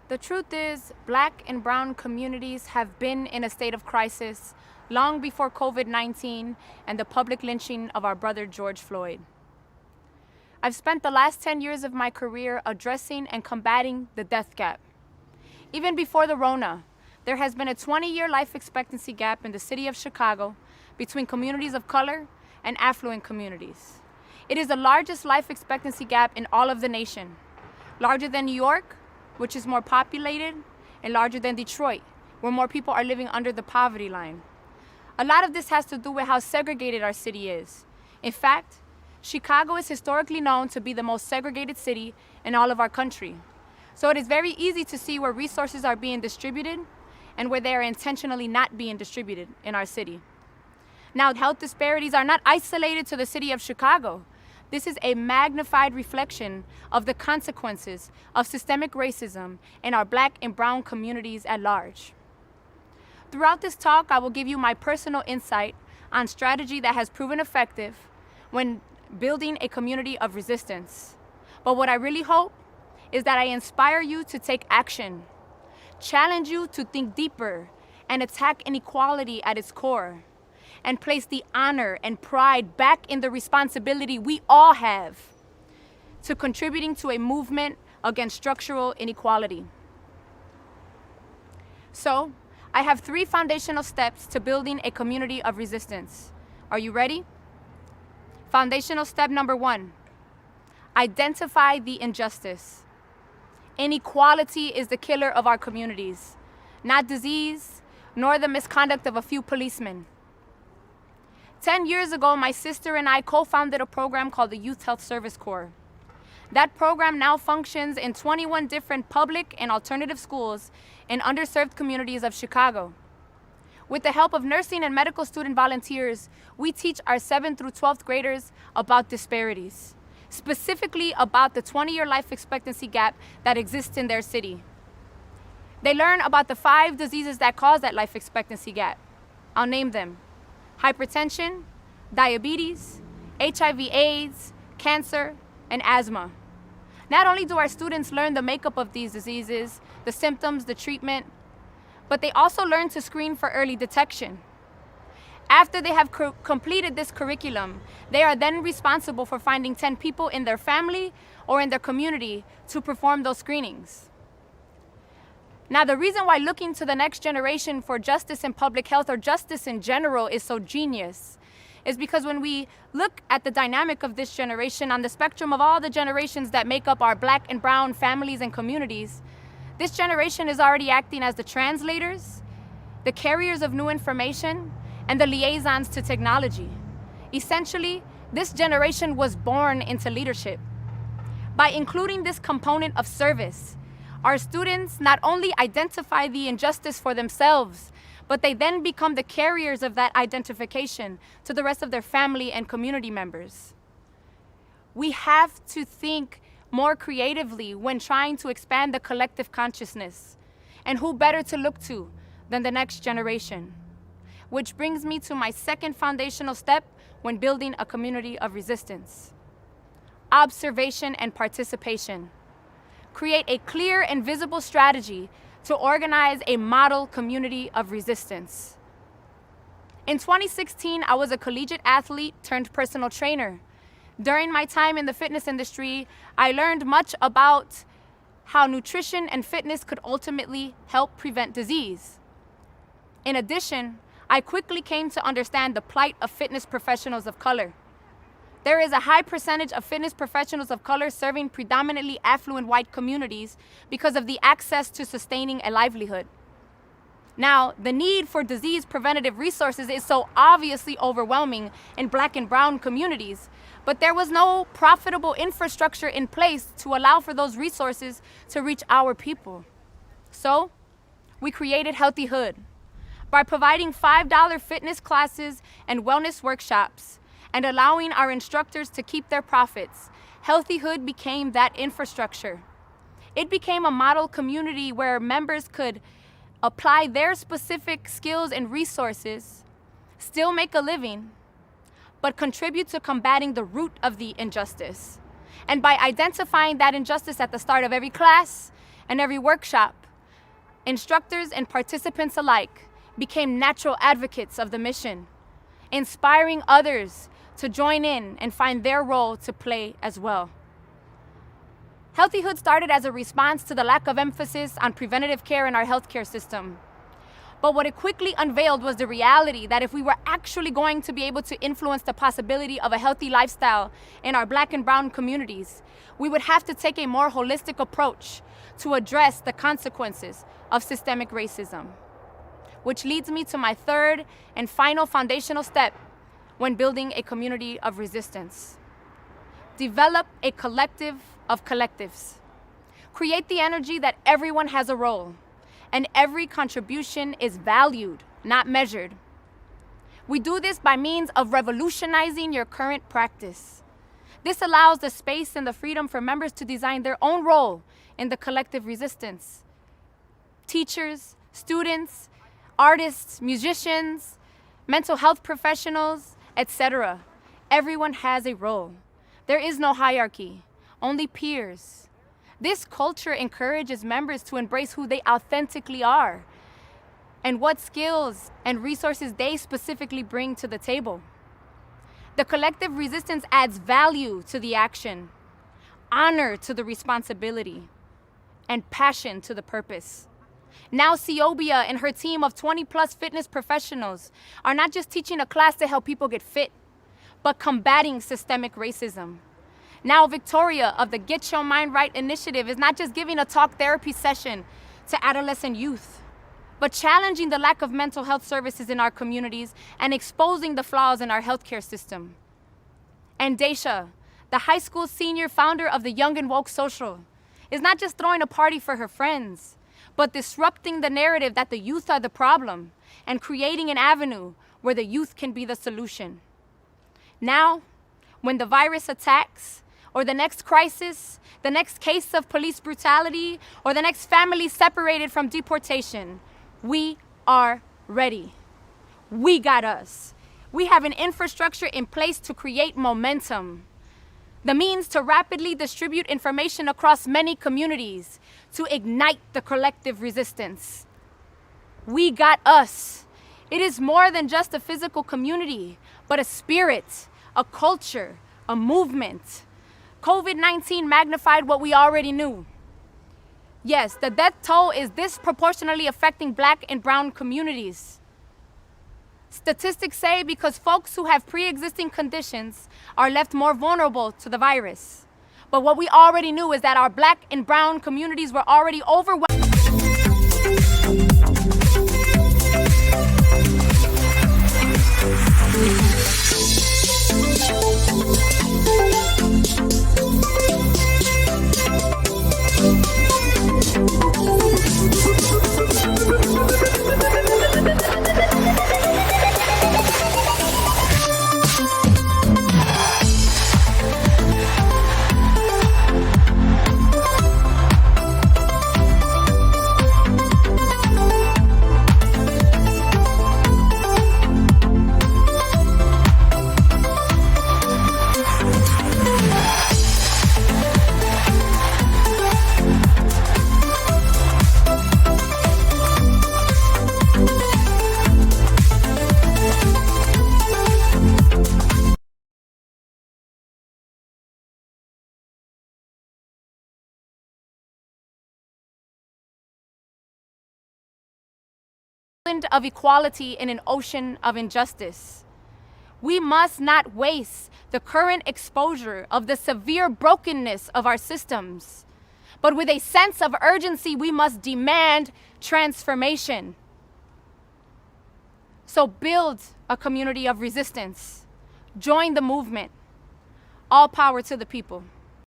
The truth is, Black and brown communities have been in a state of crisis long before COVID-19 and the public lynching of our brother George Floyd. I've spent the last 10 years of my career addressing and combating the death gap. Even before the Rona, there has been a 20-year life expectancy gap in the city of Chicago between communities of color and affluent communities. It is the largest life expectancy gap in all of the nation, larger than New York, which is more populated, and larger than Detroit, where more people are living under the poverty line. A lot of this has to do with how segregated our city is. In fact, Chicago is historically known to be the most segregated city in all of our country. So it is very easy to see where resources are being distributed and where they are intentionally not being distributed in our city. Now, health disparities are not isolated to the city of Chicago. This is a magnified reflection of the consequences of systemic racism in our Black and brown communities at large. Throughout this talk, I will give you my personal insight on strategy that has proven effective when building a community of resistance. But what I really hope is that I inspire you to take action, challenge you to think deeper, and attack inequality at its core, and place the honor and pride back in the responsibility we all have to contributing to a movement against structural inequality. So, I have 3 foundational steps to building a community of resistance. Are you ready? Foundational step number 1, identify the injustice. Inequality is the killer of our communities, not disease, nor the misconduct of a few policemen. 10 years ago, my sister and I co-founded a program called the Youth Health Service Corps. That program now functions in 21 different public and alternative schools in underserved communities of Chicago. With the help of nursing and medical student volunteers, we teach our 7th through 12th graders about disparities, specifically about the 20-year life expectancy gap that exists in their city. They learn about the 5 diseases that cause that life expectancy gap. I'll name them: hypertension, diabetes, HIV/AIDS, cancer, and asthma. Not only do our students learn the makeup of these diseases, the symptoms, the treatment, but they also learn to screen for early detection. After they have completed this curriculum, they are then responsible for finding 10 people in their family or in their community to perform those screenings. Now, the reason why looking to the next generation for justice in public health or justice in general is so genius is because when we look at the dynamic of this generation on the spectrum of all the generations that make up our Black and brown families and communities, this generation is already acting as the translators, the carriers of new information, and the liaisons to technology. Essentially, this generation was born into leadership. By including this component of service, our students not only identify the injustice for themselves, but they then become the carriers of that identification to the rest of their family and community members. We have to think more creatively when trying to expand the collective consciousness. And who better to look to than the next generation? Which brings me to my 2nd foundational step when building a community of resistance: observation and participation. Create a clear and visible strategy to organize a model community of resistance. In 2016, I was a collegiate athlete turned personal trainer. During my time in the fitness industry, I learned much about how nutrition and fitness could ultimately help prevent disease. In addition, I quickly came to understand the plight of fitness professionals of color. There is a high percentage of fitness professionals of color serving predominantly affluent white communities because of the access to sustaining a livelihood. Now, the need for disease preventative resources is so obviously overwhelming in Black and brown communities, but there was no profitable infrastructure in place to allow for those resources to reach our people. So, we created Healthy Hood by providing $5 fitness classes and wellness workshops and allowing our instructors to keep their profits. Healthy Hood became that infrastructure. It became a model community where members could apply their specific skills and resources, still make a living, but contribute to combating the root of the injustice. And by identifying that injustice at the start of every class and every workshop, instructors and participants alike became natural advocates of the mission, inspiring others to join in and find their role to play as well. Healthyhood started as a response to the lack of emphasis on preventative care in our healthcare system. But what it quickly unveiled was the reality that if we were actually going to be able to influence the possibility of a healthy lifestyle in our Black and brown communities, we would have to take a more holistic approach to address the consequences of systemic racism. Which leads me to my third and final foundational step when building a community of resistance. Develop a collective of collectives. Create the energy that everyone has a role, and every contribution is valued, not measured. We do this by means of revolutionizing your current practice. This allows the space and the freedom for members to design their own role in the collective resistance. Teachers, students, artists, musicians, mental health professionals, etc. Everyone has a role. There is no hierarchy, only peers. This culture encourages members to embrace who they authentically are and what skills and resources they specifically bring to the table. The collective resistance adds value to the action, honor to the responsibility, and passion to the purpose. Now Ciobia and her team of 20+ fitness professionals are not just teaching a class to help people get fit, but combating systemic racism. Now Victoria of the Get Your Mind Right initiative is not just giving a talk therapy session to adolescent youth, but challenging the lack of mental health services in our communities and exposing the flaws in our healthcare system. And Daisha, the high school senior founder of the Young and Woke Social, is not just throwing a party for her friends, but disrupting the narrative that the youth are the problem and creating an avenue where the youth can be the solution. Now, when the virus attacks, or the next crisis, the next case of police brutality, or the next family separated from deportation, we are ready. We got us. We have an infrastructure in place to create momentum, the means to rapidly distribute information across many communities, to ignite the collective resistance. We got us. It is more than just a physical community, but a spirit, a culture, a movement. COVID-19 magnified what we already knew. Yes, the death toll is disproportionately affecting Black and brown communities. Statistics say because folks who have pre-existing conditions are left more vulnerable to the virus. But what we already knew is that our Black and brown communities were already overwhelmed. Of equality in an ocean of injustice. We must not waste the current exposure of the severe brokenness of our systems, but with a sense of urgency, we must demand transformation. So build a community of resistance. Join the movement. All power to the people.